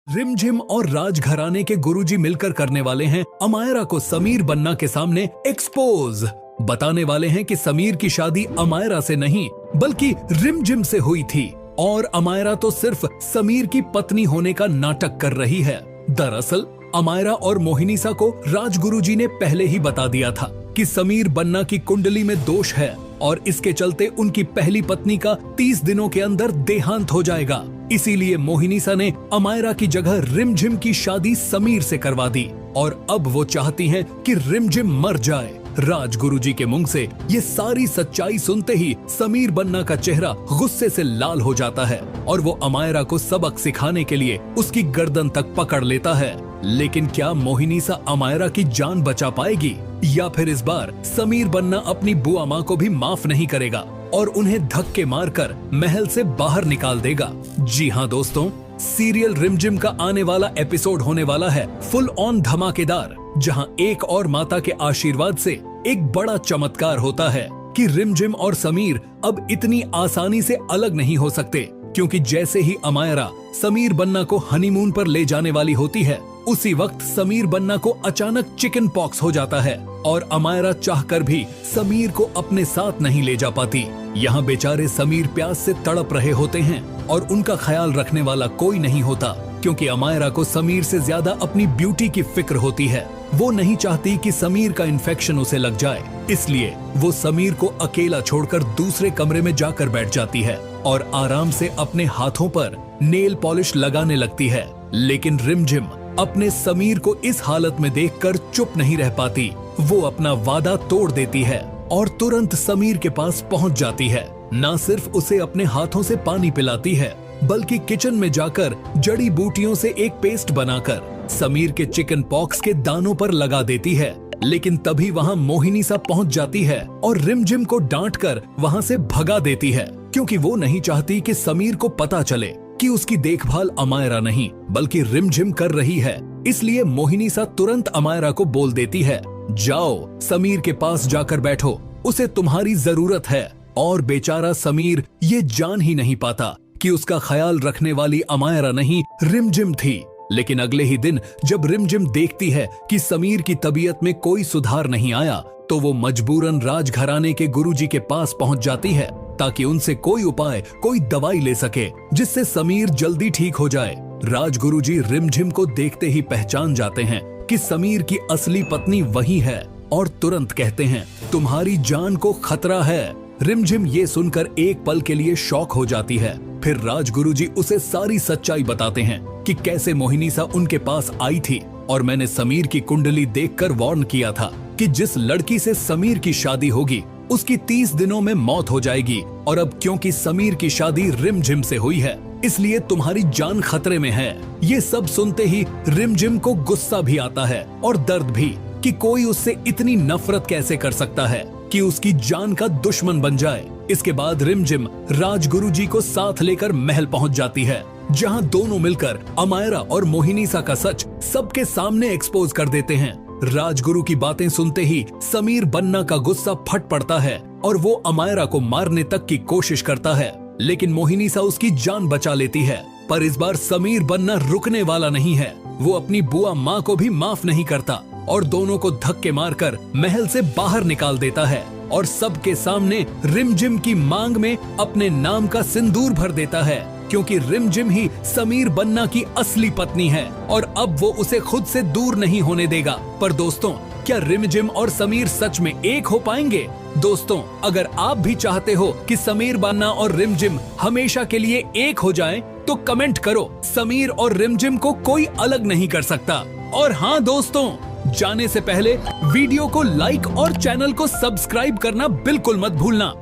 रिमझिम और राजघराने के गुरुजी मिलकर करने वाले हैं अमायरा को समीर बन्ना के सामने एक्सपोज। बताने वाले हैं कि समीर की शादी अमायरा से नहीं बल्कि रिमझिम से हुई थी और अमायरा तो सिर्फ समीर की पत्नी होने का नाटक कर रही है। दरअसल अमायरा और मोहिनीसा को राजगुरुजी ने पहले ही बता दिया था कि समीर बन्ना की कुंडली में दोष है और इसके चलते उनकी पहली पत्नी का 30 दिनों के अंदर देहांत हो जाएगा। इसीलिए मोहिनीसा ने अमायरा की जगह रिमझिम की शादी समीर से करवा दी और अब वो चाहती हैं कि रिमझिम मर जाए। राजगुरुजी के मुंह से ये सारी सच्चाई सुनते ही समीर बन्ना का चेहरा गुस्से से लाल हो जाता है और वो अमायरा को सबक सिखाने के लिए उसकी गर्दन तक पकड़ लेता है। लेकिन क्या मोहिनीसा अमायरा की जान बचा पाएगी या फिर इस बार समीर बन्ना अपनी बुआ माँ को भी माफ नहीं करेगा और उन्हें धक्के मारकर महल से बाहर निकाल देगा? जी हाँ दोस्तों, सीरियल रिमझिम का आने वाला एपिसोड होने वाला है फुल ऑन धमाकेदार, जहां एक और माता के आशीर्वाद से एक बड़ा चमत्कार होता है कि रिमझिम और समीर अब इतनी आसानी से अलग नहीं हो सकते, क्योंकि जैसे ही अमायरा समीर बन्ना को हनीमून पर ले जाने वाली होती है उसी वक्त समीर बन्ना को अचानक चिकन पॉक्स हो जाता है और अमायरा चाहकर भी समीर को अपने साथ नहीं ले जा पाती। यहाँ बेचारे समीर प्यास से तड़प रहे होते हैं और उनका ख्याल रखने वाला कोई नहीं होता, क्योंकि अमायरा को समीर से ज्यादा अपनी ब्यूटी की फिक्र होती है। वो नहीं चाहती कि समीर का इन्फेक्शन उसे लग जाए, इसलिए वो समीर को अकेला छोड़कर दूसरे कमरे में जाकर बैठ जाती है और आराम से अपने हाथों पर नेल पॉलिश लगाने लगती है। लेकिन रिमझिम अपने समीर को इस हालत में देखकर चुप नहीं रह पाती। वो अपना वादा तोड़ देती है और तुरंत समीर के पास पहुंच जाती है। न सिर्फ उसे अपने हाथों से पानी पिलाती है बल्कि किचन में जाकर जड़ी बूटियों से एक पेस्ट बनाकर समीर के चिकन पॉक्स के दानों पर लगा देती है। लेकिन तभी वहां मोहिनीसा पहुंच जाती है और रिमझिम को डांटकर वहां से भगा देती है, क्योंकि वो नहीं चाहती कि समीर को पता चले कि उसकी देखभाल अमायरा नहीं बल्कि रिमझिम कर रही है। इसलिए मोहिनीसा तुरंत अमायरा को बोल देती है, जाओ समीर के पास जाकर बैठो, उसे तुम्हारी जरूरत है। और बेचारा समीर ये जान ही नहीं पाता कि उसका ख्याल रखने वाली अमायरा नहीं रिमझिम थी। लेकिन अगले ही दिन जब रिमझिम देखती है कि समीर की तबीयत में कोई सुधार नहीं आया तो वो मजबूरन राजघराने के गुरुजी के पास पहुंच जाती है ताकि उनसे कोई उपाय, कोई दवाई ले सके जिससे समीर जल्दी ठीक हो जाए। राजगुरुजी रिमझिम को देखते ही पहचान जाते हैं कि समीर की असली पत्नी वही है और तुरंत कहते हैं, तुम्हारी जान को खतरा है। रिमझिम ये सुनकर एक पल के लिए शॉक हो जाती है। फिर राजगुरुजी उसे सारी सच्चाई बताते हैं कि कैसे मोहिनीसा उनके पास आई थी और मैंने समीर की कुंडली देखकर वार्न किया था कि जिस लड़की से समीर की शादी होगी उसकी 30 दिनों में मौत हो जाएगी, और अब क्योंकि समीर की शादी रिमझिम से हुई है इसलिए तुम्हारी जान खतरे में है। ये सब सुनते ही रिमझिम को गुस्सा भी आता है और दर्द भी कि कोई उससे इतनी नफरत कैसे कर सकता है कि उसकी जान का दुश्मन बन जाए। इसके बाद रिमझिम राजगुरुजी को साथ लेकर महल पहुंच जाती है, जहां दोनों मिलकर अमायरा और मोहिनीसा का सच सबके सामने एक्सपोज कर देते हैं। राजगुरु की बातें सुनते ही समीर बन्ना का गुस्सा फट पड़ता है और वो अमायरा को मारने तक की कोशिश करता है, लेकिन मोहिनीसा उसकी जान बचा लेती है। पर इस बार समीर बन्ना रुकने वाला नहीं है। वो अपनी बुआ माँ को भी माफ नहीं करता और दोनों को धक्के मारकर महल से बाहर निकाल देता है और सबके सामने रिमझिम की मांग में अपने नाम का सिंदूर भर देता है, क्योंकि रिमझिम ही समीर बन्ना की असली पत्नी है और अब वो उसे खुद से दूर नहीं होने देगा। पर दोस्तों, क्या रिमझिम और समीर सच में एक हो पाएंगे? दोस्तों, अगर आप भी चाहते हो कि समीर बन्ना और रिमझिम हमेशा के लिए एक हो जाएं, तो कमेंट करो, समीर और रिमझिम को कोई अलग नहीं कर सकता। और हाँ दोस्तों, जाने से पहले वीडियो को लाइक और चैनल को सब्सक्राइब करना बिल्कुल मत भूलना।